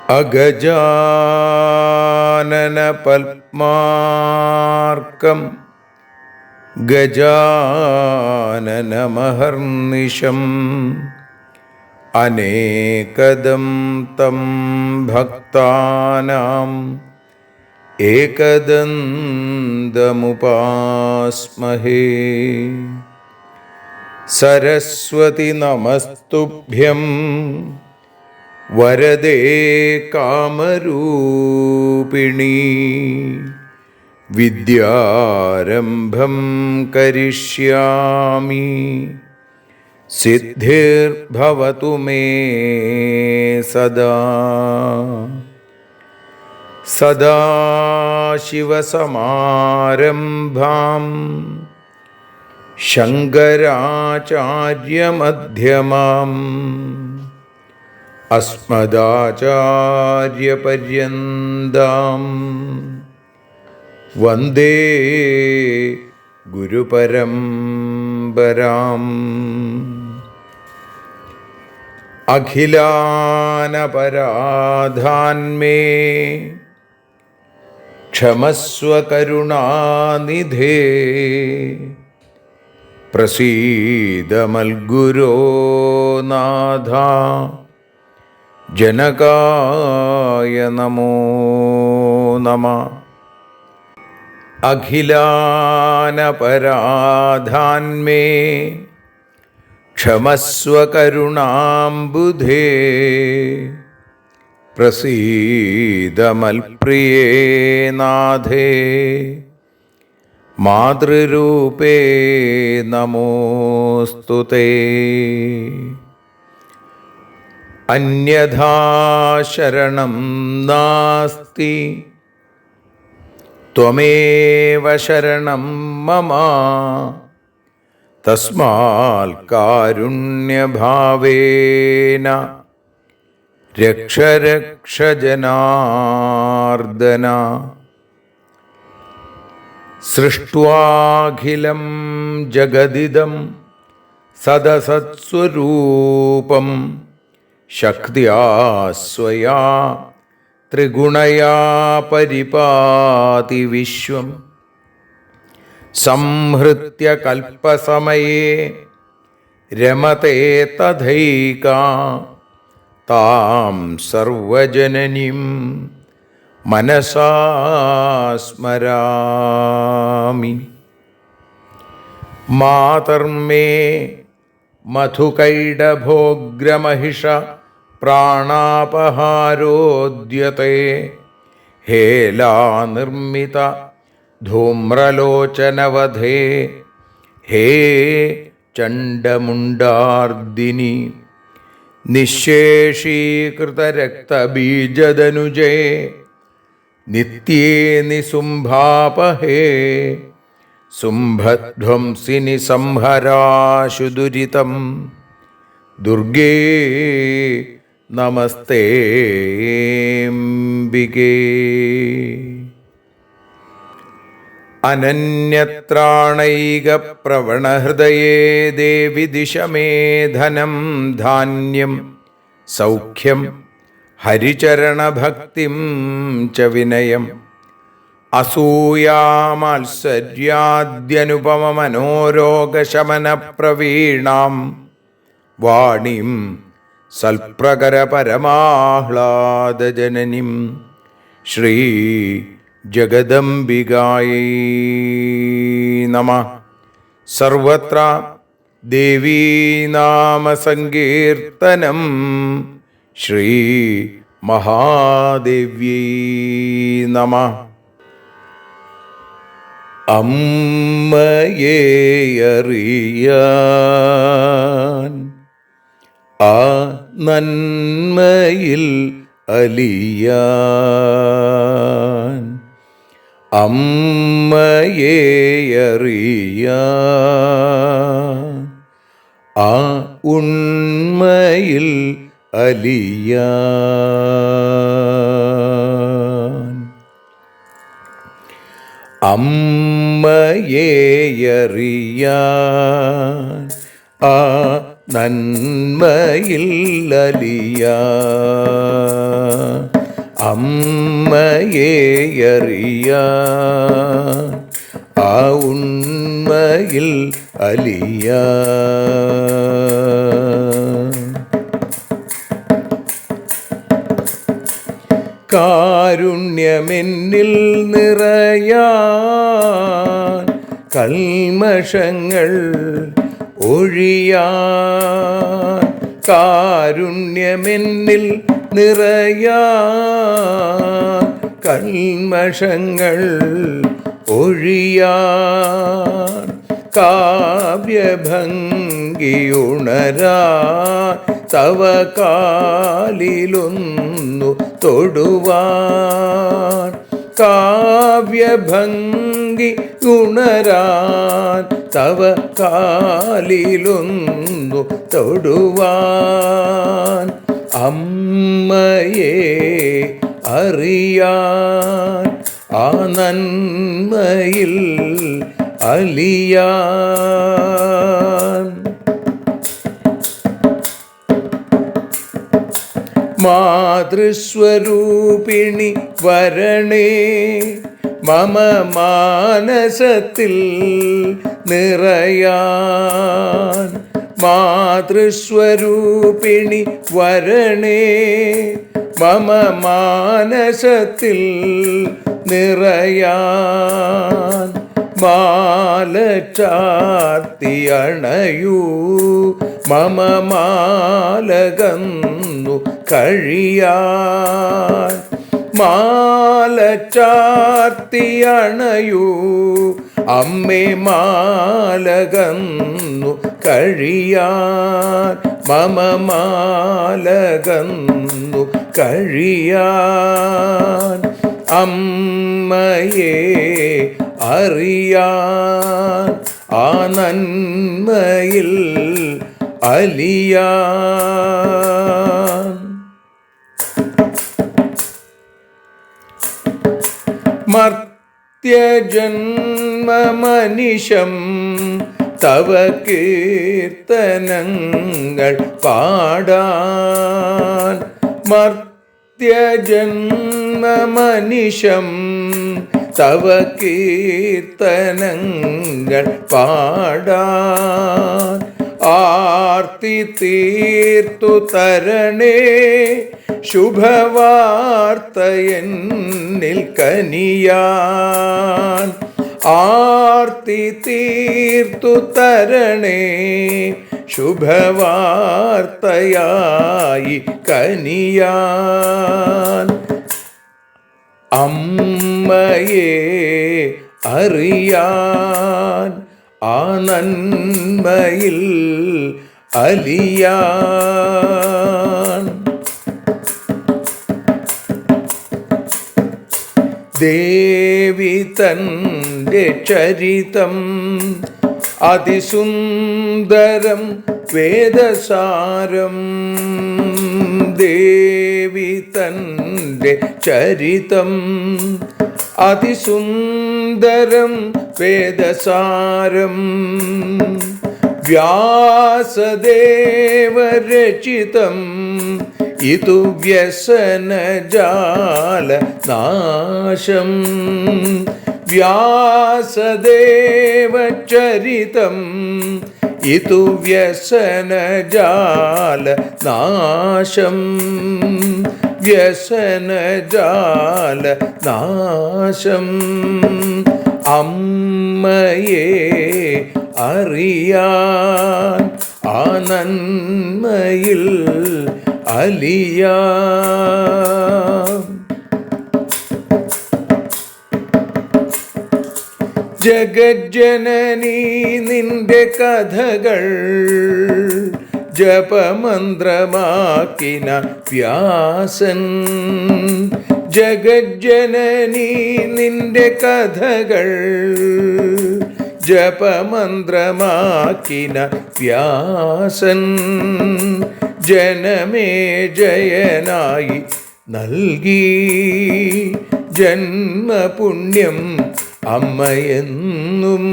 അഗജാനന പത്മാർക്കം ഗജാനനമഹർനിശം അനേകദം തം ഭക്താനാം ഏകദന്തമുപാസ്മഹേ. സരസ്വതി നമസ്തുഭ്യം വരദേ കാമരൂപിണീ. വിദ്യാരംഭം കരിഷ്യാമി സിദ്ധിർഭവതു മേ സദാ. സദാശിവസമാരംഭാം ശങ്കരാചാര്യമധ്യമാം അസ്മദാചാര്യപര്യന്താം വന്ദേ ഗുരുപരമ്പരാം. അഖിലാനപരാധാന്മേ ക്ഷമസ്വ കരുണാനിധേ. പ്രസീദ മൽഗുരോ നാഥ ജനകായ നമോ നമഃ. അഖിലാനപരാധാന്മേ ക്ഷമസ്വ കരുണാംബുധേ. പ്രസീദ മൽപ്രിയേ നാഥേ മാതൃരൂപേ നമോസ്തുതേ. അന്യഥാ ശരണം നാസ്തി ത്വമേവ ശരണം മമ. തസ്മാൽ കാരുണ്യഭാവേന രക്ഷ രക്ഷ ജനാർദ്ദന. സൃഷ്ട്വാഖിലം ജഗദിദം സദസത്സ്വരൂപം ശക്തിയാ സ്വയാ ത്രിഗുണയാ പരിപാതി വിശ്വം. സംഹൃത്യ കൽപ്പസമയേ രമതേ തഥൈകാ. താം സർവജനനീം മനസാ സ്മരാമി. മാതർമേ മധുകൈടഭോഗ്രമഹിഷ പ്രാണാപഹാരോദ്യത്തെ. ഹേലാനിർമ്മിത ധൂമ്രലോചനവധേ. ഹേ ചണ്ഡമുണ്ഡാർദിനി. നിശേഷീകൃതരക്തബീജദനുജേ നിത്യേ നിസുംഭാപഹേ. സുംഭധ്വംസിനി സംഹരാശു ദുരിതം. ദുർഗേ നമസ്തേംബികേ. അനന്യത്രാണൈകപ്രവണഹൃദയേ ദേവി ദിശ മേ ധനം ധാന്യം സൗഖ്യം ഹരിചരണഭക്തിം ച വിനയം. അസൂയാമാത്സര്യാദ്യനുപമമനോരോഗശമനപ്രവീണാം വാണീം സൽപ്രകരപരമാഹ്ലാദജനനീം ശ്രീ ജഗദംബികായൈ നമഃ. സർവത്ര ദേവീനാമസങ്കീർത്തനം ശ്രീ മഹാദേവ്യൈ നമഃ. അമ്മയെ അറിയാൻ ആ നന്മയിൽ അലിയാൻ, അമ്മയെ അറിയാൻ ആ ഉണ്മയിൽ അലിയാൻ, അമ്മയെ അറിയാൻ ആ നന്മയിൽ അലിയാൻ, അമ്മയെ അറിയാൻ ആ ഉണ്മയിൽ അലിയാൻ. കാരുണ്യമെന്നിൽ നിറയാൻ, കൽമഷങ്ങൾ ഒഴിയാൻ, കാരുണ്യമെന്നിൽ നിറയാൻ, കൽമഷങ്ങൾ ഒഴിയാൻ, കാവ്യഭംഗിയുണരാൻ തവ കാലിലൊന്നു തൊടുവാൻ, കാവ്യഭംഗി ഉണരാൻ തവ കാലിലൊന്നു തൊടുവാൻ, അമ്മയെ അറിയാൻ ആ നന്മയിൽ അലിയാൻ. മാതൃസ്വരൂപിണി വരണേ മമ മാനസത്തിൽ നിറയാൻ, മാതൃസ്വരൂപിണി വരണേ മമ മാനസത്തിൽ നിറയാൻ, മാല ചാർത്തി അണയൂ മമ മാലകന്നു കഴിയാൻ, മാല ചാർത്തി അണയൂ അമ്മേ മാലകന്നു കഴിയാൻ, മമ മാലകന്നു കഴിയാൻ, അമ്മയെ അറിയാൻ ആ നന്മയിൽ അലിയാൻ. മർത്യജന്മമനിശം തവ കീർത്തനങ്ങൾ പാടാൻ, മർത്യജന്മമനിശം തവ കീർത്തനങ്ങൾ പാടാൻ, ആർത്തി തീർത്തു തരണേ ശുഭവാർത്ത എന്നിൽ കനിയാൻ, ആർത്തി തീർത്തു തരണേ ശുഭവാർത്തയായി കനിയാൻ, അമ്മയെ അറിയാൻ ആ നന്മയിൽ അലിയാൻ. ദേവി തൻ്റെ ചരിതം അതിസുന്ദരം വേദസാരം, ദേവി തൻ്റെ ചരിതം അതിസുന്ദരം വേദസാരം, വ്യാസദേവരചിതം ഇതു വ്യസനജാല നാശം, വ്യാസദേവചരിതം ഇതു വ്യസനജാല നാശം, വ്യസനജാല നാശം, അമ്മയെ അറിയാൻ ആ നന്മയിൽ അലിയാൻ. ജഗജ്ജനനീ നിന്റെ കഥകൾ ജപമന്ത്രമാക്കിന വ്യാസൻ. ജഗജ്ജനനീ നിന്റെ കഥകൾ ജപമന്ത്രമാക്കിന വ്യാസൻ. ജനമേ ജയനായി നൽകി ജന്മപുണ്യം അമ്മയെന്നും.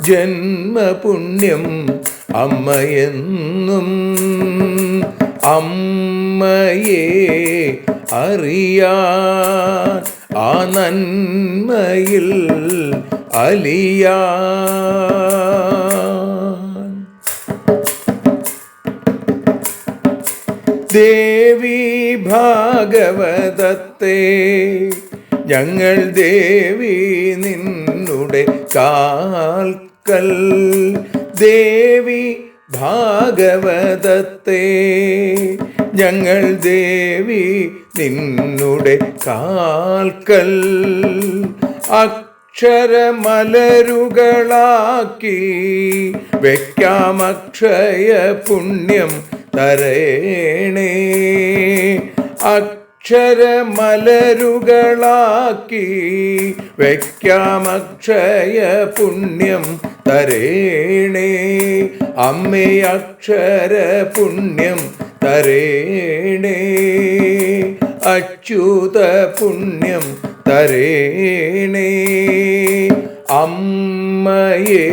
ജന്മപുണ്യം അമ്മയെന്നും. അമ്മയെ അറിയാൻ ആ നന്മയിൽ അലിയാൻ. ദേവി ഭാഗവതത്തെ ഞങ്ങൾ ദേവി നിന്നുടെ കാൽക്കൽ. ദേവി ഭാഗവതത്തെ ഞങ്ങൾ ദേവി നിന്നുടെ കാൽക്കൽ. അക്ഷരമലരുകളാക്കി വയ്ക്കാം അക്ഷയ പുണ്യം തരേണേ. അക്ഷരമലരുകളാക്കി വയ്ക്കാം അക്ഷയ പുണ്യം തരേണേ. അമ്മേ അക്ഷര പുണ്യം തരേണേ. അച്യുത പുണ്യം തരേണേ. അമ്മയെ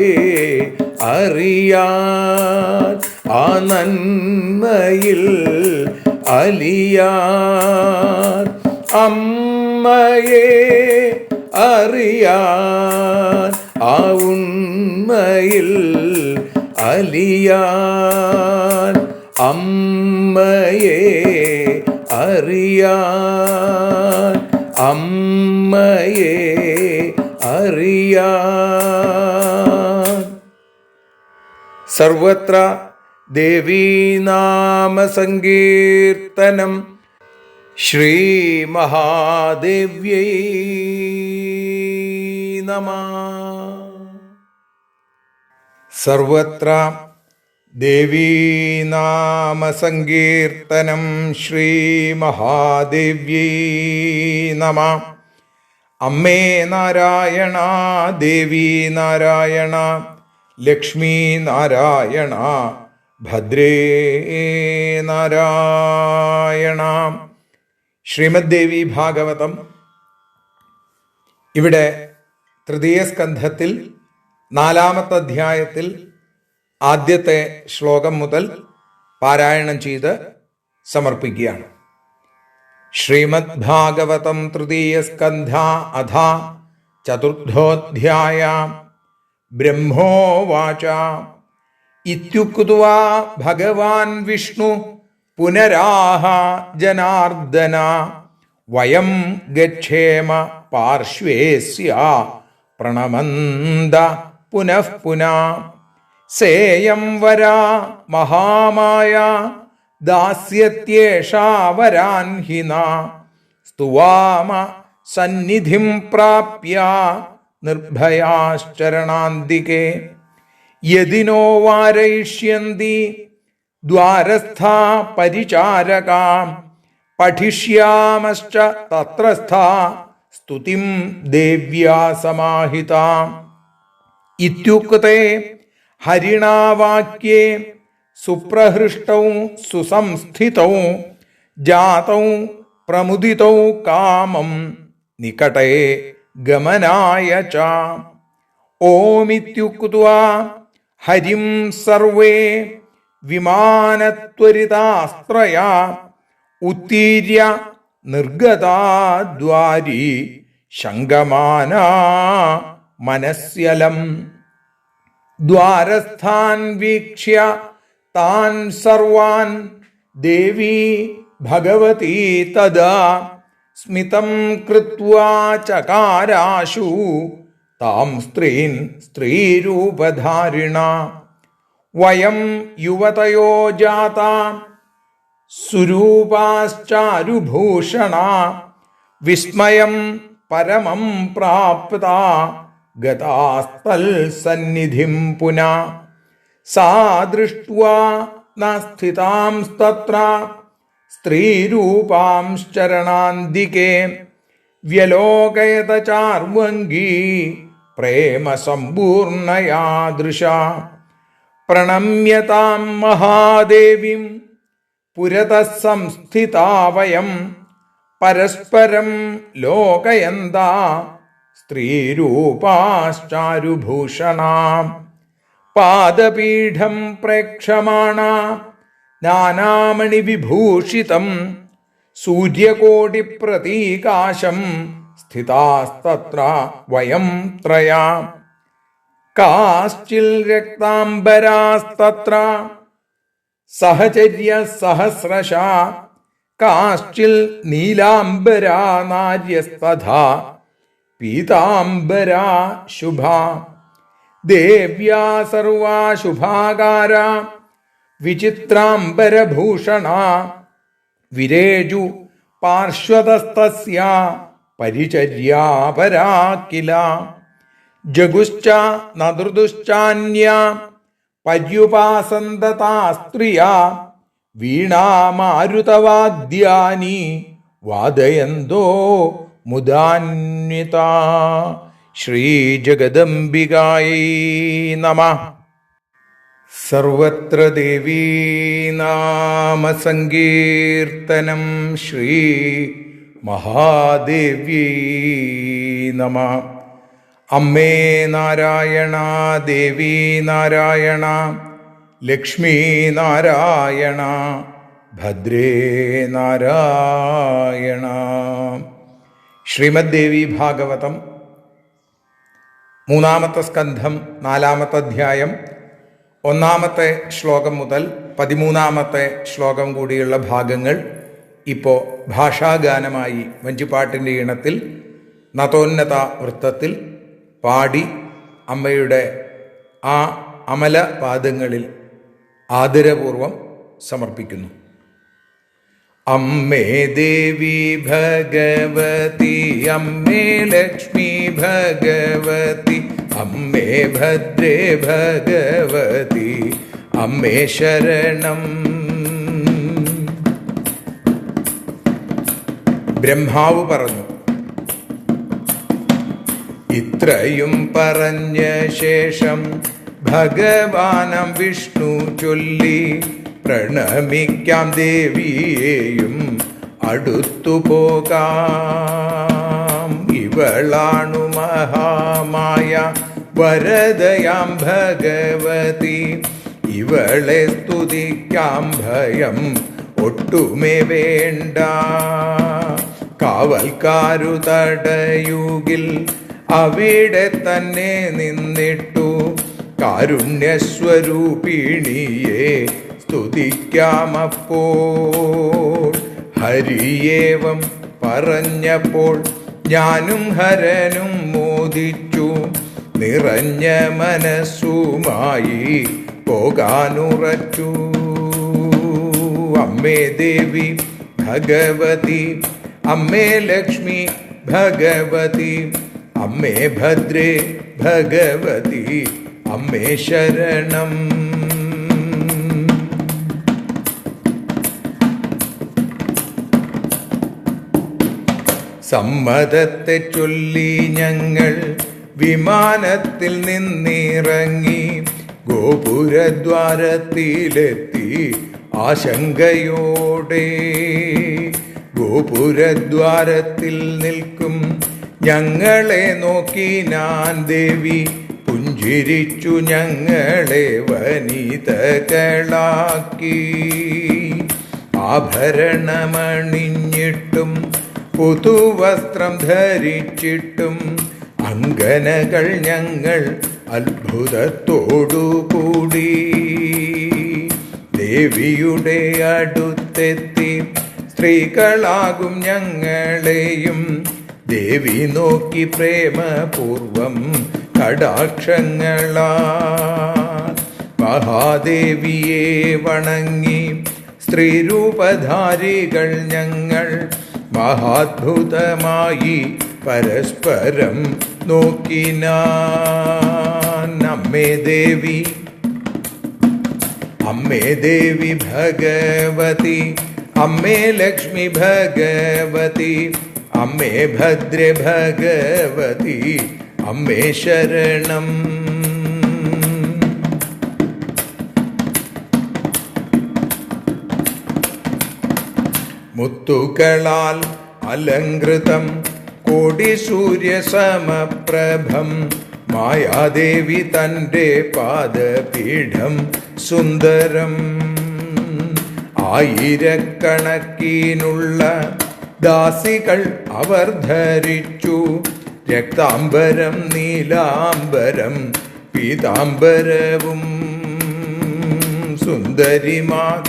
അറിയാൻ ആ നന്മയിൽ അലിയാൻ. അമ്മയെ അറിയാൻ ആ ഉണ്മയിൽ അലിയാൻ. അമ്മയെ അറിയാൻ. അമ്മയെ അറിയാൻ. സർവത്ര ദേവീനാമസങ്കീർത്തനം. ശ്രീമഹാദേവ്യൈ നമഃ. സർവത്ര ദേവീനാമസങ്കീർത്തനം. ശ്രീമഹാദേവ്യൈ നമഃ. അമ്മേ നാരായണ, ദേവി നാരായണ, ലക്ഷ്മി നാരായണ, ഭദ്രേ നാരായണ. ശ്രീമദ് ദേവി ഭാഗവതം ഇവിടെ തൃതീയ സ്കന്ധത്തിൽ 4-ാമത്തെ അധ്യായത്തിൽ ആദ്യത്തെ ശ്ലോകം മുതൽ പാരായണം ചെയ്ത് സമർപ്പിക്കുകയാണ്. ശ്രീമദ് ഭാഗവതം തൃതീയ സ്കന്ധ അധ ചതുർത്ഥോധ്യായ. ബ്രഹ്മോവാച ഇത്യുക്ത്വാ ഭഗവാൻ വിഷ്ണു പുനരാഹ ജനാർദ്ദന. വയം ഗച്ഛേമ പാർശ്വേസ്യ പ്രണമന്ത പുനഃ പുനഃ. സേയം വരാ മഹാമായ ദാസ്യത്യേഷാ വരാൻ ഹിന. സ്തുവാമ സന്നിധിം പ്രാപ്യ നിർഭയാശ്ചരണാന്തികേ. യദിനോ വാരയിഷ്യന്തി ദ്വാരസ്ഥാ പരിചാരകാ. പഠിഷ്യാമശ്ച തത്രസ്ഥാ സ്തുതിം ദേവ്യാ സമാഹിതാ. ഇത്യുക്തേ ഹരിണാ വാക്യേ സുപ്രഹൃഷ്ടൗ സുസംസ്ഥിതൗ ജാതൗ പ്രമുദിതൗ കാമം നികടേ ഗമനായ ച. ഓമിത്യുക്ത്വാ ഹരിം സർവേ വിമാനത്വരിതാസ്ത്രയാ. ഉത്തീര്യ നിർഗതാ ദ്വാരി ശങ്കമാനാ മനസ്യലം. ദ്വാരസ്ഥാൻ വീക്ഷ്യ താൻ സർവാൻ ദേവി ഭഗവതി തദാ. സ്മിതം കൃത്വാ ചകാരാശു താം സ്ത്രീൻ സ്ത്രീരൂപധാരിണ. വയം യുവതയോ ജാതാ സുരൂപാശ്ചാരുഭൂഷണ. വിസ്മയം പരമം പ്രാപ്ത ഗതാസ്തൽസന്നിധിം പുനാ സാ ദൃഷ്ട്വാ ന സ്ഥിതാംസ്തത്ര സ്ത്രീരൂപാംശ്ചരണാന്തികേ വ്യലോകയത ചാർവംഗീ പ്രേമസമ്പൂർണയാ ദൃശാ പ്രണമ്യതാം മഹാദേവീം പുരതഃ സംസ്ഥിതാ വയം പരസ്പരം ലോകയന്താ സ്ത്രീരൂപാശ്ചാരുഭൂഷണാം പാദപീഠം പ്രേക്ഷമാണാ നാനാമണിവിഭൂഷിതം സൂര്യകോടിപ്രതീകാശം സ്ഥിതാസ്തത്ര വയം ത്രയാ കാശ്ചിൽ രക്താംബരാസ്തത്ര സഹചര്യ സഹസ്രശാ കാശ്ചിൽ നീലാംബരാ നാര്യസ്തഥാ പീതാംബരാ ശുഭാ ദേവ്യാ സർവാ ശുഭാകാരാ വിചിത്രാംബരഭൂഷണാ വിരേജു പാർശ്വതസ്തസ്യാ പരിചര്യാപരാ കില ജഗുശ്ച നദൃദുശ്ചാന്യാ പര്യുപാസന്തതാ സ്ത്രിയാ വീണാമാരുതവാദ്യാനി വാദയന്തോ മുദാന്വിതാ. ശ്രീജഗദംബികായൈ നമഃ. സർവത്ര ദേവീനാമസങ്കീർത്തനം. ശ്രീ മഹാദേവ്യൈ നമഃ. അമ്മേ നാരായണ, ദേവീ നാരായണ, ലക്ഷ്മീ നാരായണ, ഭദ്രേ നാരായണ. ശ്രീമദ് ദേവി ഭാഗവതം 3-ാമത്തെ സ്കന്ധം 4-ാമത്തെ അധ്യായം 1-ാമത്തെ ശ്ലോകം മുതൽ 13-ാമത്തെ ശ്ലോകം കൂടിയുള്ള ഭാഗങ്ങൾ ഇപ്പോൾ ഭാഷാഗാനമായി വഞ്ചിപ്പാട്ടിൻ്റെ ഈണത്തിൽ നതോന്നത വൃത്തത്തിൽ പാടി അമ്മയുടെ ആ അമല പാദങ്ങളിൽ ആദരപൂർവം സമർപ്പിക്കുന്നു. അമ്മേ ദേവി ഭഗവതി, അമ്മേ ലക്ഷ്മി ഭഗവതി, അമ്മേ ഭദ്രേ ഭഗവതി, അമ്മേ ശരണം. ബ്രഹ്മാവ് പറഞ്ഞു. ഇത്രയും പറഞ്ഞ ശേഷം ഭഗവാനം വിഷ്ണു ചൊല്ലി, പ്രണമിക്കാം ദേവിയെയും അടുത്തു പോകാം. ഇവളാണു മഹാമായ വരദയാം ഭഗവതി, ഇവളെ സ്തുതിക്കാം ഭയം ഒട്ടുമേ വേണ്ട. കാവൽക്കാരു തടയുകിൽ അവിടെ തന്നെ നിന്നിട്ടു കാരുണ്യസ്വരൂപിണിയെ സ്തുതിക്കാമപ്പോൾ. ഹരിയേവം പറഞ്ഞപ്പോൾ ഞാനും ഹരനും മോദിച്ചു, നിറഞ്ഞ മനസ്സുമായി പോകാനുറച്ചു. അമ്മേ ദേവി ഭഗവതി, അമ്മേ ലക്ഷ്മി ഭഗവതി, അമ്മേ ഭദ്രേ ഭഗവതി, അമ്മേ ശരണം. സമ്മതത്തെ ചൊല്ലി ഞങ്ങൾ വിമാനത്തിൽ നിന്നിറങ്ങി ഗോപുരദ്വാരത്തിലെത്തി ആശങ്കയോടെ. ഗോപുരദ്വാരത്തിൽ നിൽക്കും ഞങ്ങളെ നോക്കി ഞാൻ ദേവി പുഞ്ചിരിച്ചു ഞങ്ങളെ വനിതകളാക്കി. ആഭരണമണിഞ്ഞിട്ടും പുതുവസ്ത്രം ധരിച്ചിട്ടും അങ്കനകൾ ഞങ്ങൾ അത്ഭുതത്തോടുകൂടി ദേവിയുടെ അടുത്തെത്തി. സ്ത്രീകളാകും ഞങ്ങളെയും ദേവി നോക്കി പ്രേമപൂർവം കടാക്ഷങ്ങളാൽ മഹാദേവിയെ വണങ്ങി. സ്ത്രീരൂപധാരികൾ ഞങ്ങൾ മഹാത്ഭുതമായി പരസ്പരം നോക്കിനാൻ. അമ്മേ ദേവി ഭഗവതി, അമ്മേ ലക്ഷ്മി ഭഗവതി, അമ്മേ ഭദ്രേ ഭഗവതി, അമ്മേ ശരണം. മുത്തുകളാൽ അലങ്കൃതം കോടി സൂര്യസമപ്രഭം മായാദേവി തൻ്റെ പാദപീഠം സുന്ദരം. ആയിരക്കണക്കിനുള്ള ദാസികൾ അവർ ധരിച്ചു രക്താംബരം നീലാംബരം പീതാംബരവും. സുന്ദരിമാർ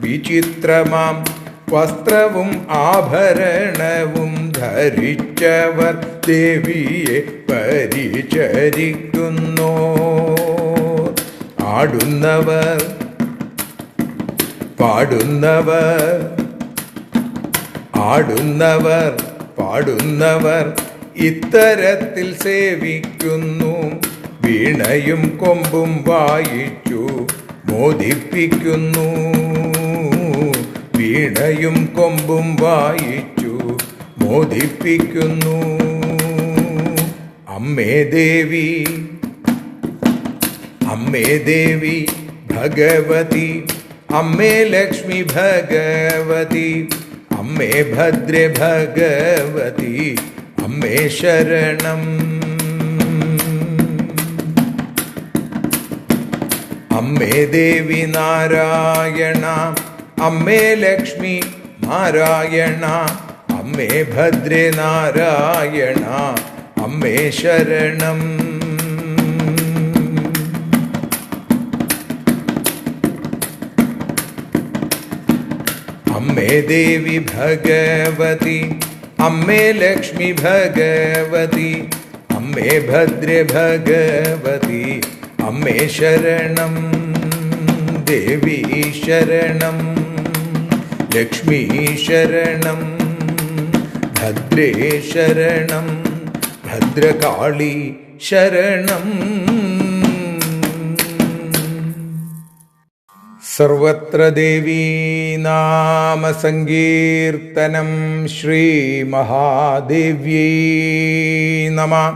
വിചിത്രമാം വസ്ത്രവും ആഭരണവും ധരിച്ചവർ ദേവിയെ പരിചരിക്കുന്നു. ആടുന്നവർ പാടുന്നവർ ഇത്തരത്തിൽ സേവിക്കുന്നു. വീണയും കൊമ്പും വായിച്ചു മോദിപ്പിക്കുന്നു. വീണയും കൊമ്പും വായിച്ചു മോദിപ്പിക്കുന്നു. അമ്മേ ദേവി ഭഗവതി, അമ്മേ ലക്ഷ്മി ഭഗവതി, അമ്മേ ഭദ്രേ ഭഗവതി, അമ്മേ ശരണം. അമ്മേ ദേവി നാരായണ, അമ്മേ ലക്ഷ്മി നാരായണ, അമ്മേ ഭദ്രേ നാരായണ, അമ്മേ ശരണം. അമ്മേ ദേവി ഭഗവതി, അമ്മേ ലക്ഷ്മി ഭഗവതി, അമ്മേ ഭദ്രേ ഭഗവതി, അമ്മേ ശരണം. ദേവി ശരണം, ലക്ഷ്മീ ശരണം, ഭദ്രേ ശരണം, ഭദ്രകാളി ശരണം. സർവത്ര ദേവീ നാമ സങ്കീർത്തനം. ശ്രീ മഹാദേവ്യൈ നമഃ.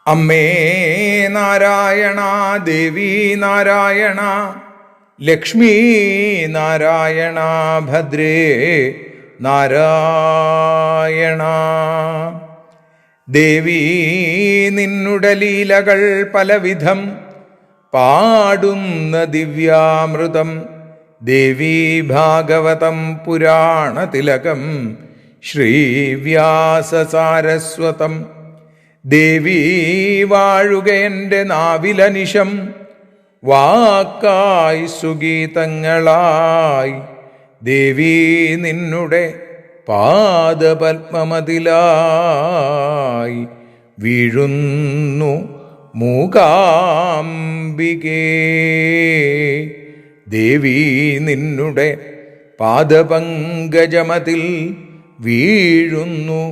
അമ്മേ നാരായണ, ദേവി നാരായണ, ലക്ഷ്മീ നാരായണ, ഭദ്രേ നാരായണ. ദേവി നിന്നുടെ ലീലകൾ പലവിധം പാടുന്ന ദിവ്യാമൃതം. ദേവി ഭാഗവതം പുരാണതിലകം ശ്രീവ്യാസസാരസ്വതം. ദേവി വാഴുക എൻ്റെ നാവിലനിശം, വാക്കായി സുഗീതങ്ങളായി. ദേവി നിന്നുടെ പാദപത്മമതിലായി വീഴുന്നു മൂകാംബികേ. ദേവി നിന്നുടെ പാദപങ്കജമതിൽ വീഴുന്നു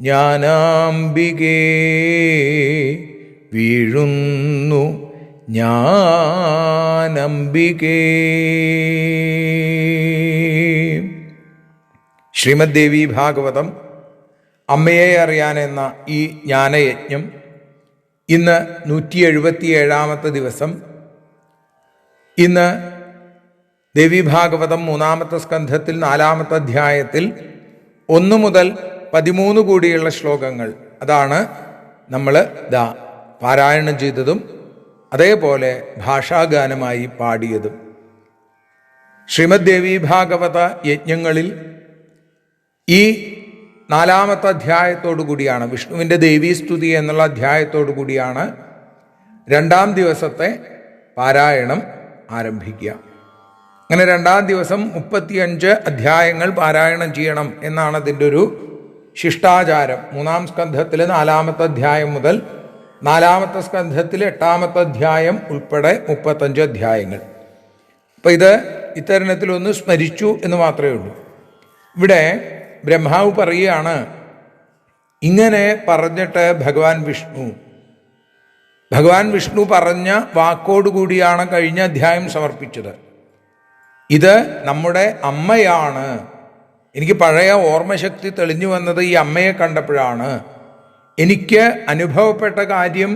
ജ്ഞാനാംബികേ. വീഴുന്നു ജ്ഞാനാംബികേ. ശ്രീമദ് ദേവി ഭാഗവതം അമ്മയെ അറിയാൻ എന്ന ഈ ജ്ഞാനയജ്ഞം ഇന്ന് 177 ദിവസം. ഇന്ന് ദേവീഭാഗവതം 3-ാമത്തെ സ്കന്ധത്തിൽ 4-ാമത്തെ അധ്യായത്തിൽ 1 മുതൽ 13 കൂടിയുള്ള ശ്ലോകങ്ങൾ, അതാണ് നമ്മൾ പാരായണം ചെയ്തതും അതേപോലെ ഭാഷാഗാനമായി പാടിയതും. ശ്രീമദ് ദേവീഭാഗവത യജ്ഞങ്ങളിൽ ഈ 4-ാമത്തെ അധ്യായത്തോടു കൂടിയാണ്, വിഷ്ണുവിൻ്റെ ദേവീസ്തുതി എന്നുള്ള അധ്യായത്തോടു കൂടിയാണ് 2-ാം ദിവസത്തെ പാരായണം ആരംഭിക്കുക. അങ്ങനെ 2-ാം ദിവസം 35 അധ്യായങ്ങൾ പാരായണം ചെയ്യണം എന്നാണ് അതിൻ്റെ ഒരു ശിഷ്ടാചാരം. 3-ാം സ്കന്ധത്തിൽ 4-ാമത്തെ അധ്യായം മുതൽ 4-ാമത്തെ സ്കന്ധത്തിൽ 8-ാമത്തെ അധ്യായം ഉൾപ്പെടെ 35 അധ്യായങ്ങൾ. അപ്പം ഇത് ഇത്തരണത്തിലൊന്ന് സ്മരിച്ചു എന്ന് മാത്രമേ ഉള്ളൂ. ഇവിടെ ബ്രഹ്മാവ് പറയുകയാണ്, ഇങ്ങനെ പറഞ്ഞിട്ട് ഭഗവാൻ വിഷ്ണു പറഞ്ഞ വാക്കോടുകൂടിയാണ് കഴിഞ്ഞ അധ്യായം സമർപ്പിച്ചത്. ഇത് നമ്മുടെ അമ്മയാണ്. എനിക്ക് പഴയ ഓർമ്മശക്തി തെളിഞ്ഞു വന്നത് ഈ അമ്മയെ കണ്ടപ്പോഴാണ്. എനിക്ക് അനുഭവപ്പെട്ട കാര്യം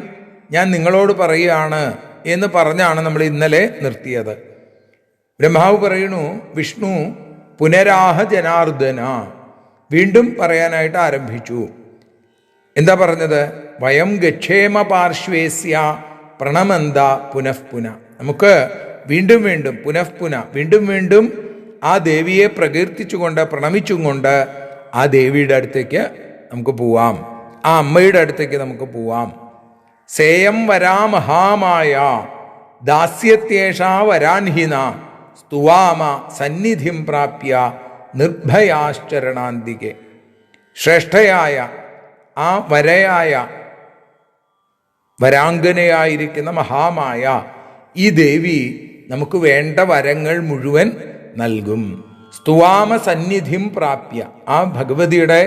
ഞാൻ നിങ്ങളോട് പറയുകയാണ് എന്ന് പറഞ്ഞാണ് നമ്മൾ ഇന്നലെ നിർത്തിയത്. ബ്രഹ്മാവ് പറയണു, വിഷ്ണു പുനരാഹ ജനാർദ്ദന, വീണ്ടും പറയാനായിട്ട് ആരംഭിച്ചു. എന്താ പറഞ്ഞത്? വയം ഗക്ഷേമ പാർശ്വേസ്യ പ്രണമന്ത പുനഃപുന. നമുക്ക് വീണ്ടും വീണ്ടും വീണ്ടും വീണ്ടും ആ ദേവിയെ പ്രകീർത്തിച്ചുകൊണ്ട് പ്രണമിച്ചും കൊണ്ട് ആ ദേവിയുടെ അടുത്തേക്ക് നമുക്ക് പോവാം, ആ അമ്മയുടെ അടുത്തേക്ക് നമുക്ക് പോവാം. സേയം വരാ മഹാമായ ദാസ്യത്യേഷ വരാൻഹിന സ്തുവാമ സന്നിധിം പ്രാപ്യ നിർഭയാശ്ചരണാന്തികെ. ശ്രേഷ്ഠയായ ആ വരാംഗനയായിരിക്കുന്ന മഹാമായ ഈ ദേവി നമുക്ക് വേണ്ട വരങ്ങൾ മുഴുവൻ നൽകും. സ്തുവാമ സന്നിധിം പ്രാപ്യ, ആ ഭഗവതിയുടെ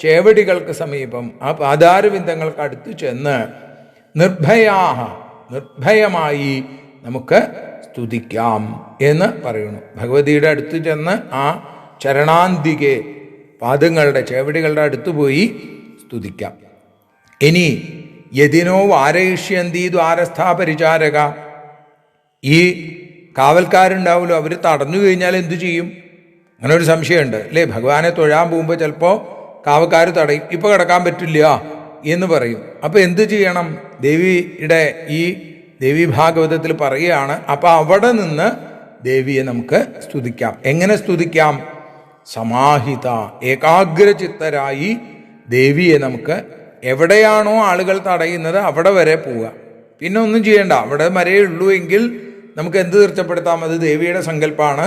ചേവടികൾക്ക് സമീപം, ആ പാദാരവിന്ദങ്ങൾക്ക് അടുത്ത് ചെന്ന് നിർഭയമായി നമുക്ക് സ്തുതിക്കാം എന്ന് പറയുന്നു. ഭഗവതിയുടെ അടുത്ത് ചെന്ന് ആ ചരണാന്തികെ, പാദങ്ങളുടെ ചേവടികളുടെ അടുത്ത് പോയി സ്തുതിക്കാം. ഇനി യതിനോ വാരയിഷ്യന്തി ദ്വാരസ്ഥാ പരിചാരക, ഈ കാവൽക്കാരുണ്ടാവുമല്ലോ, അവർ തടഞ്ഞു കഴിഞ്ഞാൽ എന്തു ചെയ്യും? അങ്ങനെ ഒരു സംശയമുണ്ട് അല്ലേ? ഭഗവാനെ തൊഴാൻ പോകുമ്പോൾ ചിലപ്പോൾ കാവൽക്കാർ തടയും, ഇപ്പോൾ കിടക്കാൻ പറ്റില്ല എന്ന് പറയും. അപ്പോൾ എന്തു ചെയ്യണം? ദേവിയുടെ ഈ ദേവി ഭാഗവതത്തിൽ പറയുകയാണ്. അപ്പം അവിടെ നിന്ന് ദേവിയെ നമുക്ക് സ്തുതിക്കാം. എങ്ങനെ സ്തുതിക്കാം? സമാഹിത, ഏകാഗ്രചിത്തരായി ദേവിയെ നമുക്ക് എവിടെയാണോ ആളുകൾ തടയുന്നത് അവിടെ വരെ പോവുക. പിന്നെ ഒന്നും ചെയ്യണ്ട, അവിടെ വരേ ഉള്ളൂ എങ്കിൽ നമുക്ക് എന്ത് തീർച്ചപ്പെടുത്താം? അത് ദേവിയുടെ സങ്കല്പമാണ്.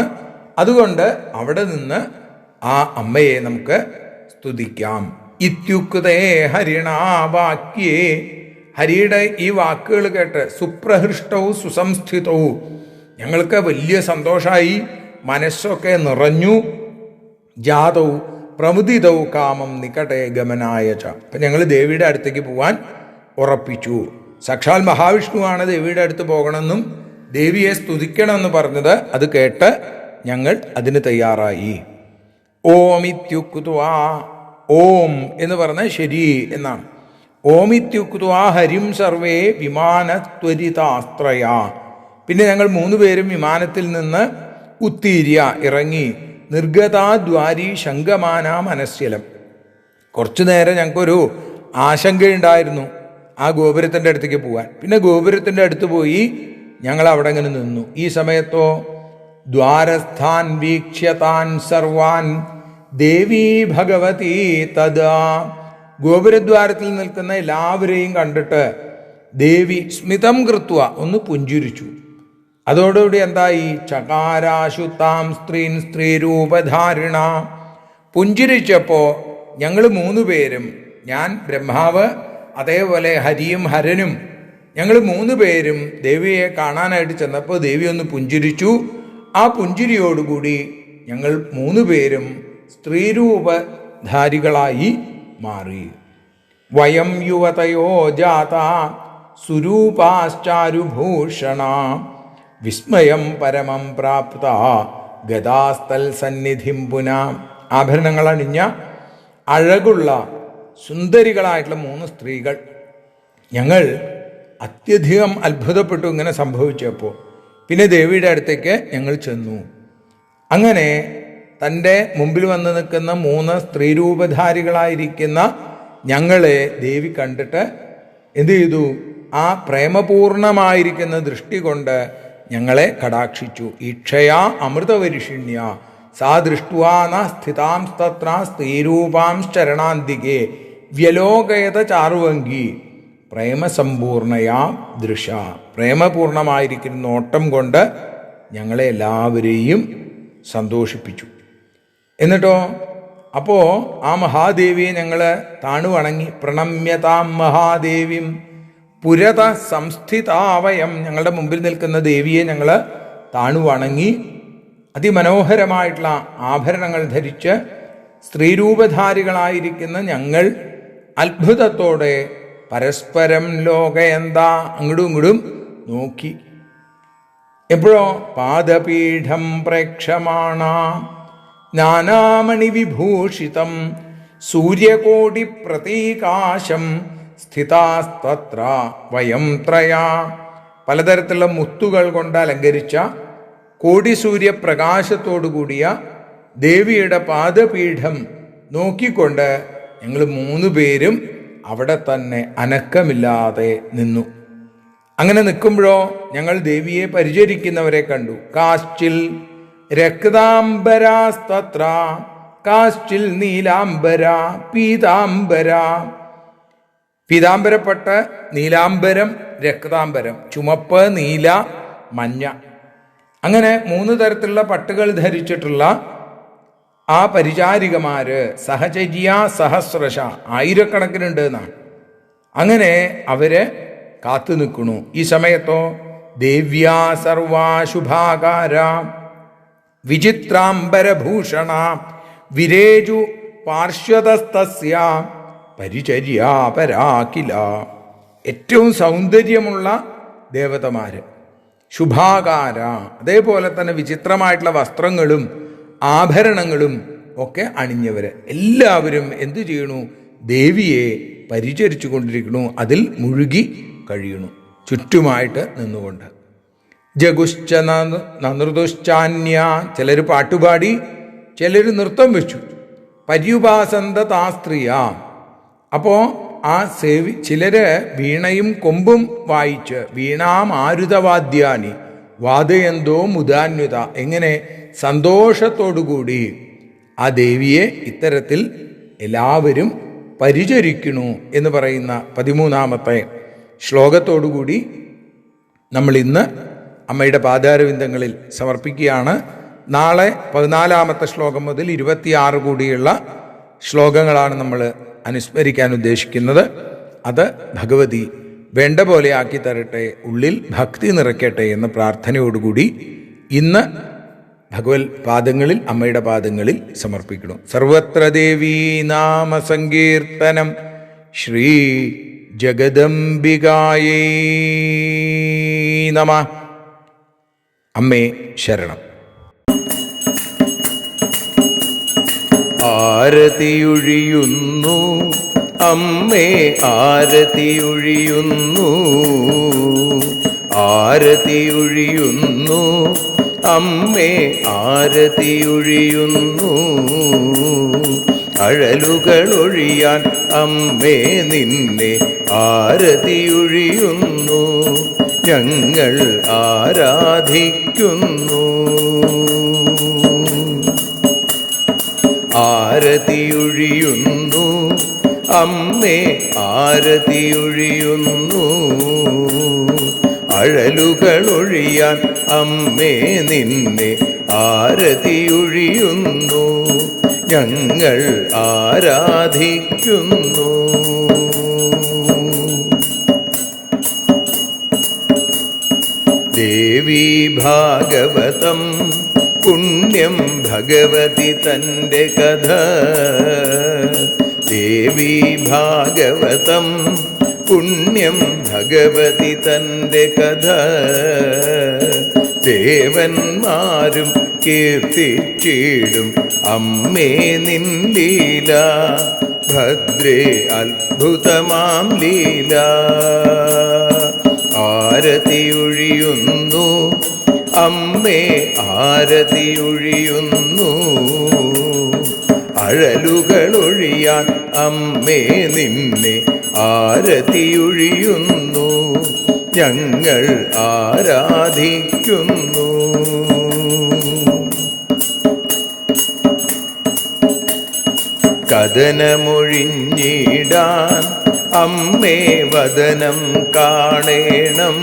അതുകൊണ്ട് അവിടെ നിന്ന് ആ അമ്മയെ നമുക്ക് സ്തുതിക്കാം. ഇത്യുക്തേ ഹരിണാ വാക്യേ, ഹരിയുടെ ഈ വാക്കുകൾ കേട്ട് സുപ്രഹൃഷ്ടവും സുസംസ്ഥിതവും, ഞങ്ങൾക്ക് വലിയ സന്തോഷമായി, മനസ്സൊക്കെ നിറഞ്ഞു. ജാതവും പ്രമുദിതവും കാമം നിക്കട്ടെ ഗമനായ ച, അപ്പം ഞങ്ങൾ ദേവിയുടെ അടുത്തേക്ക് പോവാൻ ഉറപ്പിച്ചു. സാക്ഷാൽ മഹാവിഷ്ണുവാണ് ദേവിയുടെ അടുത്ത് പോകണമെന്നും ദേവിയെ സ്തുതിക്കണമെന്ന് പറഞ്ഞത്. അത് കേട്ട് ഞങ്ങൾ അതിന് തയ്യാറായി. ഓമിത്യുക്വാ, ഓം എന്ന് പറഞ്ഞാൽ ശരി എന്നാണ്. ഓമിത്യുക്വാ ഹരിം സർവേ വിമാനത്വരിതാസ്ത്രയ. പിന്നെ ഞങ്ങൾ 3 പേരും വിമാനത്തിൽ നിന്ന് ഉത്തീര്യ ഇറങ്ങി. നിർഗതാദ്വാരി ശങ്കമാന മനസ്യലം. കുറച്ചു നേരം ഞങ്ങൾക്കൊരു ആശങ്കയുണ്ടായിരുന്നു ആ ഗോപുരത്തിൻ്റെ അടുത്തേക്ക് പോകാൻ. പിന്നെ ഗോപുരത്തിൻ്റെ അടുത്ത് പോയി ഞങ്ങൾ അവിടെ ഇങ്ങനെ നിന്നു. ഈ സമയത്തോ ദ്വാരസ്ഥാൻ വീക്ഷ്യതാൻ സർവാൻ ദേവീ ഭഗവതി തദാ, ഗോപുരദ്വാരത്തിൽ നിൽക്കുന്ന എല്ലാവരെയും കണ്ടിട്ട് ദേവി സ്മിതം കൃത്വ ഒന്ന് പുഞ്ചിരിച്ചു. അതോടുകൂടി എന്തായി? ചകാരാശുത്താം സ്ത്രീരൂപധാരിണ. പുഞ്ചിരിച്ചപ്പോൾ ഞങ്ങൾ 3 പേരും, ഞാൻ ബ്രഹ്മാവ്, അതേപോലെ ഹരിയും ഹരനും, ഞങ്ങൾ 3 പേരും ദേവിയെ കാണാനായിട്ട് ചെന്നപ്പോൾ ദേവി ഒന്ന് പുഞ്ചിരിച്ചു. ആ പുഞ്ചിരിയോടുകൂടി ഞങ്ങൾ 3 പേരും സ്ത്രീരൂപധാരികളായി മാറി. വയം യുവതയോ ജാത സുരൂപാശ്ചാരുഭൂഷണ വിസ്മയം പരമം പ്രാപ്ത ഗദാസ്തൽ സന്നിധിം പുന. ആഭരണങ്ങൾ അണിഞ്ഞ അഴകുള്ള സുന്ദരികളായിട്ടുള്ള 3 സ്ത്രീകൾ. ഞങ്ങൾ അത്യധികം അത്ഭുതപ്പെട്ടു ഇങ്ങനെ സംഭവിച്ചപ്പോൾ. പിന്നെ ദേവിയുടെ അടുത്തേക്ക് ഞങ്ങൾ ചെന്നു. അങ്ങനെ തൻ്റെ മുമ്പിൽ വന്ന് നിൽക്കുന്ന 3 സ്ത്രീരൂപധാരികളായിരിക്കുന്ന ഞങ്ങളെ ദേവി കണ്ടിട്ട് എന്ത് ചെയ്തു? ആ പ്രേമപൂർണമായിരിക്കുന്ന ദൃഷ്ടി കൊണ്ട് ഞങ്ങളെ കടാക്ഷിച്ചു. ഈക്ഷയാ അമൃതവരിഷിണ്യ സാ ദൃഷ്ട്വാന സ്ഥിതാംസ്തത്ര സ്ത്രീരൂപാംശ്ചരണാന്തികെ വ്യലോകയത ചാർവങ്കി പ്രേമസമ്പൂർണയാ ദൃശ. പ്രേമപൂർണമായിരിക്കുന്ന നോട്ടം കൊണ്ട് ഞങ്ങളെ എല്ലാവരെയും സന്തോഷിപ്പിച്ചു. എന്നിട്ടോ അപ്പോൾ ആ മഹാദേവിയെ ഞങ്ങൾ താണുവണങ്ങി. പ്രണമ്യതാം മഹാദേവിം പുരത സംസ്ഥിതാവയം. ഞങ്ങളുടെ മുമ്പിൽ നിൽക്കുന്ന ദേവിയെ ഞങ്ങൾ താണുവണങ്ങി. അതിമനോഹരമായിട്ടുള്ള ആഭരണങ്ങൾ ധരിച്ച് സ്ത്രീരൂപധാരികളായിരിക്കുന്ന ഞങ്ങൾ അത്ഭുതത്തോടെ പരസ്പരം ലോകയന്താ അങ്ങടും ഇങ്ങടും നോക്കി. എപ്പോഴോ പാദപീഠം പ്രേക്ഷമാണ നാനാമണി വിഭൂഷിതം സൂര്യകോടി പ്രതീകാശം സ്ഥിതാസ്തത്ര വയം ത്രയാ. പലതരത്തിലുള്ള മുത്തുകൾ കൊണ്ട് അലങ്കരിച്ച കോടി സൂര്യപ്രകാശത്തോടു കൂടിയ ദേവിയുടെ പാദപീഠം നോക്കിക്കൊണ്ട് ഞങ്ങൾ 3 പേരും അവിടെ തന്നെ അനക്കമില്ലാതെ നിന്നു. അങ്ങനെ നിൽക്കുമ്പോഴോ ഞങ്ങൾ ദേവിയെ പരിചരിക്കുന്നവരെ കണ്ടു. കാശ്ചിൽ രക്താംബരാസ്തത്ര കാശ്ചിൽ നീലാംബര പീതാംബര. പീതാംബരപ്പെട്ട് നീലാംബരം, രക്താംബരം, ചുമപ്പ്, നീല, മഞ്ഞ, അങ്ങനെ 3 തരത്തിലുള്ള പട്ടുകൾ ധരിച്ചിട്ടുള്ള ആ പരിചാരികമാര് സഹചര്യ സഹസ്രശ, ആയിരക്കണക്കിനുണ്ട് എന്നാണ്. അങ്ങനെ അവര് കാത്തു നിൽക്കണു. ഈ സമയത്തോ ദേവ്യാ സർവാശുഭാകാര വിചിത്രാംബരഭൂഷണ വിരേജു പാർശ്വതസ്തസ്യ പരിചര്യാപരാകില. ഏറ്റവും സൗന്ദര്യമുള്ള ദേവതമാര്, ശുഭാകാര, അതേപോലെ തന്നെ വിചിത്രമായിട്ടുള്ള വസ്ത്രങ്ങളും ആഭരണങ്ങളും ഒക്കെ അണിഞ്ഞവര് എല്ലാവരും എന്തു ചെയ്യണു? ദേവിയെ പരിചരിച്ചു കൊണ്ടിരിക്കണു, അതിൽ മുഴുകി കഴിയണു, ചുറ്റുമായിട്ട് നിന്നുകൊണ്ട്. ജഗുശ്ച നൃതുശ്ചാന്യ, ചിലർ പാട്ടുപാടി, ചിലർ നൃത്തം വെച്ചു. പര്യുപാസന്ത താസ്ത്രീയ, അപ്പോൾ ആ ചിലര് വീണയും കൊമ്പും വായിച്ച് വീണാമാരുതവാദ്യാനി വാദയന്തോ മുദാന്യുത, എങ്ങനെ സന്തോഷത്തോടുകൂടി ആ ദേവിയെ ഇത്തരത്തിൽ എല്ലാവരും പരിചരിക്കണു എന്ന് പറയുന്ന 13ാമത്തെ ശ്ലോകത്തോടുകൂടി നമ്മൾ ഇന്ന് അമ്മയുടെ പാദാരവിന്ദങ്ങളിൽ സമർപ്പിക്കുകയാണ്. നാളെ 14ാമത്തെ ശ്ലോകം മുതൽ 26 കൂടിയുള്ള ശ്ലോകങ്ങളാണ് നമ്മൾ അനുസ്മരിക്കാൻ ഉദ്ദേശിക്കുന്നത്. അത് ഭഗവതി വേണ്ട പോലെ ആക്കി തരട്ടെ, ഉള്ളിൽ ഭക്തി നിറയ്ക്കട്ടെ എന്ന പ്രാർത്ഥനയോടുകൂടി ഇന്ന് ഭഗവത് പാദങ്ങളിൽ, അമ്മയുടെ പാദങ്ങളിൽ സമർപ്പിക്കണം. സർവത്ര ദേവീ നാമ സങ്കീർത്തനം ശ്രീ ജഗദംബികായേ നമഃ. അമ്മേ ശരണം. ആരതിയൊഴിയുന്നു അമ്മേ, ആരതിയൊഴിയുന്നു, ആരതിയൊഴിയുന്നു അമ്മേ, ആരതിയൊഴിയുന്നു. അഴലുകളൊഴിയാൻ അമ്മേ നിന്നെ ആരതിയൊഴിയുന്നു, ഞങ്ങൾ ആരാധിക്കുന്നു. ആരതിയൊഴിയുന്നു അമ്മേ, ആരതിയൊഴിയുന്നു. അഴലുകളൊഴിയാൻ അമ്മേ നിന്നെ ആരതിയൊഴിയുന്നു, ഞങ്ങൾ ആരാധിക്കുന്നു. ദേവി ഭാഗവതം പുണ്യം ഭഗവതി തൻ്റെ കഥ. ദേവി ഭാഗവതം പുണ്യം ഭഗവതി തൻ്റെ കഥ. ദേവന്മാരും കീർത്തിച്ചിടും അമ്മേ നിൻ ലീല, ഭദ്രേ അത്ഭുതമാം ലീല. ആരതിയൊഴിയുന്നു അമ്മേ, ആരതിയൊഴിയുന്നു. അഴലുകളൊഴിയാൻ അമ്മേ നിന്നെ ആരതിയൊഴിയുന്നു, ഞങ്ങൾ ആരാധിക്കുന്നു. കഥനമൊഴിഞ്ഞിടാൻ അമ്മേ വദനം കാണേണം,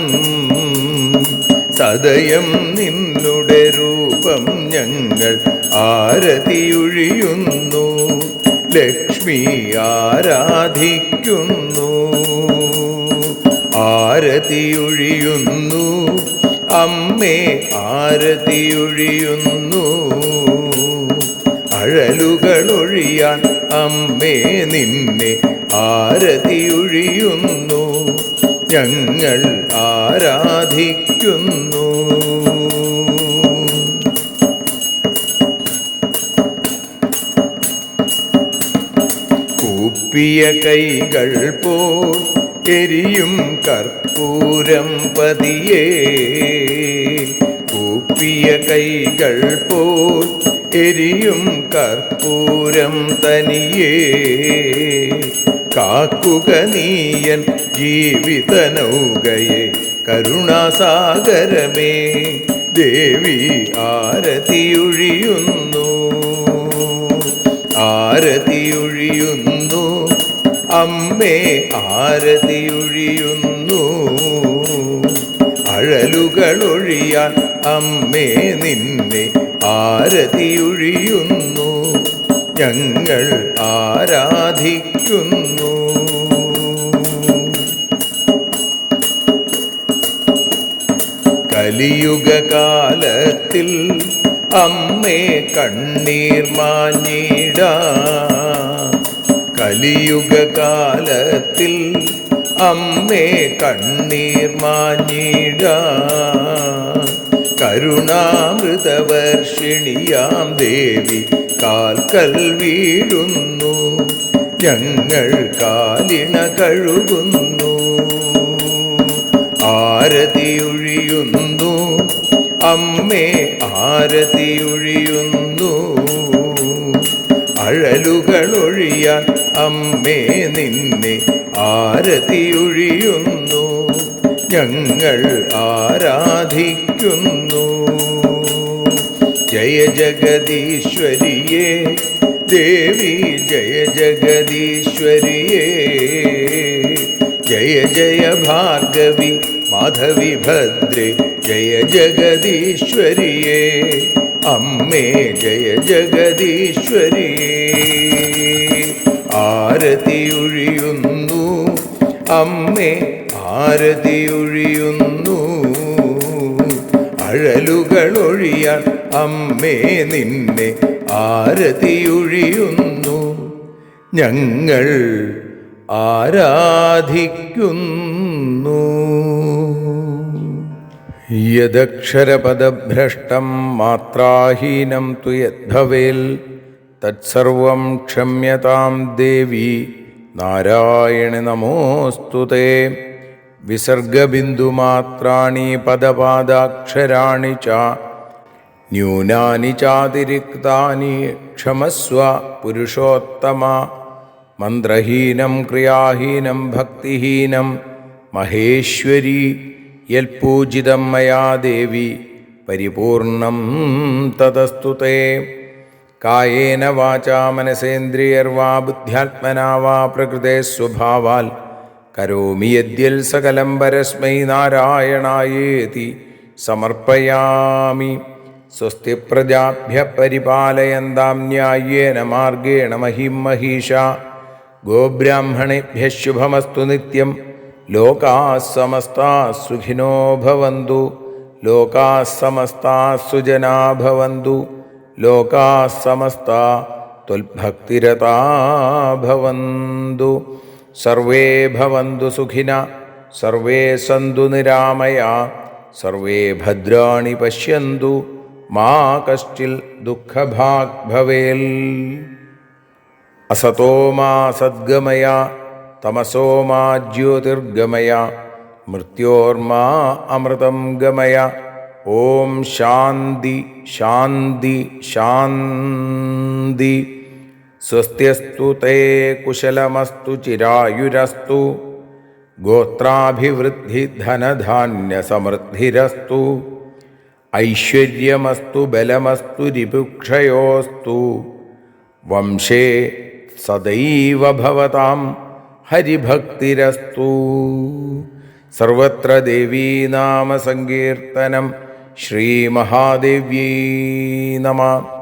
സദയം നിന്നുടെ രൂപം ഞങ്ങൾ ആരതിയൊഴിയുന്നു, ലക്ഷ്മി ആരാധിക്കുന്നു. ആരതിയൊഴിയുന്നു അമ്മേ, ആരതിയൊഴിയുന്നു. അഴലുകളൊഴിയാൻ അമ്മേ നിന്നെ ആരതിയൊഴിയുന്നു, ഞങ്ങൾ ആരാധിക്കുന്നു. കൂപ്പിയ കൈകൾ പോൽ എരിയും കർപ്പൂരം പതിയേ, കൂപ്പിയ കൈകൾ പോൽ എരിയും കർപ്പൂരം തനിയേ, കാക്കുക നീയൻ ജീവിത നൗകയെ കരുണാസാഗരമേ, ദേവി ആരതിയൊഴിയുന്നു, ആരതിയൊഴിയുന്നു, അമ്മേ ആരതിയൊഴിയുന്നു. അഴലുകളൊഴിയാൻ അമ്മേ നിന്നെ ആരതിയൊഴിയുന്നു, ഞങ്ങൾ ആരാധിക്കുന്നു. കലിയുഗകാലത്തിൽ അമ്മേ കണ്ണീർ മാഞ്ഞിടാം, കലിയുഗകാലത്തിൽ അമ്മേ കണ്ണീർ മാഞ്ഞിടാം. കരുണാമൃതവർഷിണിയാം ദേവി കാൽക്കൽ വീഴുന്നു, ഞങ്ങൾ കാലിണ കഴുകുന്നു. ആരതിയൊഴിയുന്നു അമ്മേ ആരതിയൊഴിയുന്നു, അഴലുകളൊഴിയാൻ അമ്മേ നിന്നെ ആരതിയൊഴിയുന്നു, ഞങ്ങൾ ആരാധിക്കുന്നു. ജയ ജഗദീശ്വരിയേ ദേവി, ജയ ജഗദീശ്വരിയേ, ജയ ജയ ഭാർഗവി മാധവി ഭദ്രേ, ജയ ജഗദീശ്വരിയേ അമ്മേ, ജയ ജഗദീശ്വരിയേ. ആരതിയൊഴിയുന്നു അമ്മേ ആരതിയൊഴിയുന്നു, അഴലുകളൊഴിയാൻ അമ്മേ നിന്നെ ആരതിയൊഴിയുന്നു, ഞങ്ങൾ ആരാധിക്കുന്നു. യദക്ഷരപദഭ്രഷ്ടം മാത്രാഹീനം തു യദ്ഭവേൽ തത്സർവം ക്ഷമ്യതാം ദേവി നാരായണി നമോസ്തുതേ. വിസർഗബിന്ദുമാത്രാണി പദപാദാക്ഷരാണി ച ന്യൂനാനി ചാതിരിക്താനി ക്ഷമസ്വ പുരുഷോത്തമ. മന്ത്രഹീനം ക്രിയാഹീനം ഭക്തിഹീനം മഹേശ്വരി യൽപൂജിതം മയാ ദേവി പരിപൂർണം തതസ്തുതേ. കായേന വാചാ മനസേന്ദ്രിയർവാ ബുദ്ധ്യാത്മനാ വാ പ്രകൃതേ സ്വഭാവാൽ കരോമി യദ്യൽ സകലം പരസ്മൈ നാരായണായേതി സമർപ്പയാമി. സ്വസ്തി പ്രജാഭ്യഃ പരിപാലയന്താം ന്യായേന മാർഗേണ മഹിം മഹീഷാ. ഗോബ്രാഹ്മണേഭ്യഃ ശുഭമസ്തു നിത്യം. ലോകാഃ സമസ്താഃ സുഖിനോ ഭവന്തു. ലോകാഃ സമസ്താഃ സുജനാ ഭവന്തു. ലോകാഃ സമസ്താഃ ത്വൽഭക്തിരതാ ഭവന്തു. സർവേ ഭവന്തു സുഖിനഃ. സർവേ സന്തു നിരാമയാ. സർവേ ഭദ്രാണി പശ്യന്തു. മാ കശ്ചിൽ ദുഃഖഭാഗ് ഭവേൽ. അസതോ മാ സദ്ഗമയ. തമസോ മാ ജ്യോതിർഗമയ. മൃത്യോർമാ അമൃതം ഗമയ. ഓം ശാന്തി ശാന്തി ശാന്തി. സ്വസ്ത്യസ്തു തേ കുശലമസ്തു ചിരായുരസ്തു. ഗോത്രാഭിവൃദ്ധി ധനധാന്യസമൃദ്ധിരസ്തു. ഐശ്വര്യമസ്തു ബലമസ്തു രിപുക്ഷയോസ്തു. വംശേ സദൈവ ഭവതാം ഹരിഭക്തിരസ്തു. സർവത്ര ദേവീനാമസങ്കീർത്തനം. ശ്രീമഹാദേവ്യൈ നമഃ.